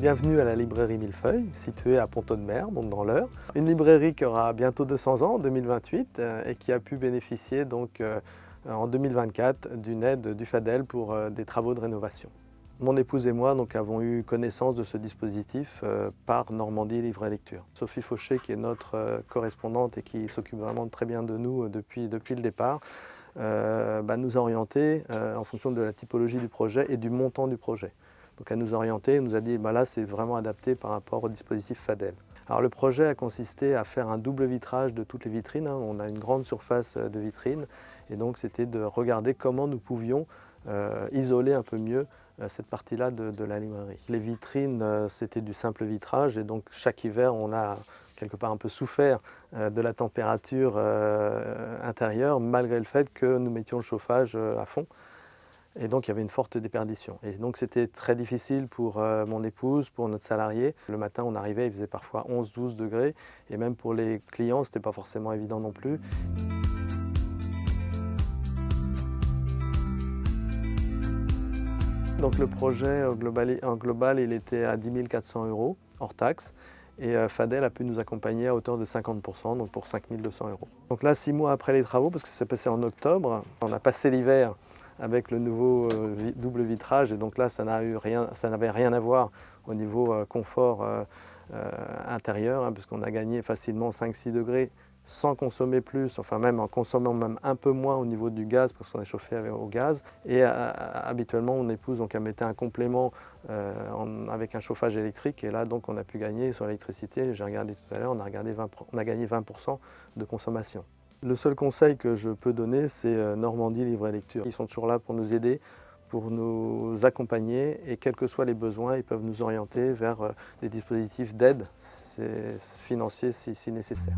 Bienvenue à la librairie Millefeuille, située à Pont-Audemer, donc dans l'Eure. Une librairie qui aura bientôt 200 ans en 2028 et qui a pu bénéficier en 2024 d'une aide du FADEL pour des travaux de rénovation. Mon épouse et moi avons eu connaissance de ce dispositif par Normandie Livre et Lecture. Sophie Fauché, qui est notre correspondante et qui s'occupe vraiment très bien de nous depuis le départ, nous a orientés en fonction de la typologie du projet et du montant du projet. Donc elle nous a orientés, elle nous a dit là c'est vraiment adapté par rapport au dispositif FADEL. Alors le projet a consisté à faire un double vitrage de toutes les vitrines. On a une grande surface de vitrines et donc c'était de regarder comment nous pouvions isoler un peu mieux cette partie-là de la librairie. Les vitrines, c'était du simple vitrage et donc chaque hiver, on a quelque part un peu souffert de la température intérieure, malgré le fait que nous mettions le chauffage à fond. Et donc il y avait une forte déperdition. Et donc c'était très difficile pour mon épouse, pour notre salarié. Le matin, on arrivait, il faisait parfois 11-12 degrés. Et même pour les clients, ce n'était pas forcément évident non plus. Donc le projet en global, il était à 10 400 € hors taxe. Et FADEL a pu nous accompagner à hauteur de 50%, donc pour 5 200 €. Donc là, 6 mois après les travaux, parce que ça s'est passé en octobre, on a passé l'hiver avec le nouveau double vitrage. Et donc là, ça n'avait rien à voir au niveau confort intérieur, puisqu'on a gagné facilement 5-6 degrés sans consommer plus, enfin même en consommant même un peu moins au niveau du gaz, parce qu'on est chauffé au gaz. Et habituellement, mon épouse elle mettait un complément avec un chauffage électrique. Et là, donc, on a pu gagner sur l'électricité. J'ai regardé tout à l'heure, on a gagné 20% de consommation. Le seul conseil que je peux donner, c'est Normandie Livre et Lecture. Ils sont toujours là pour nous aider, pour nous accompagner et quels que soient les besoins, ils peuvent nous orienter vers des dispositifs d'aide financiers si nécessaire.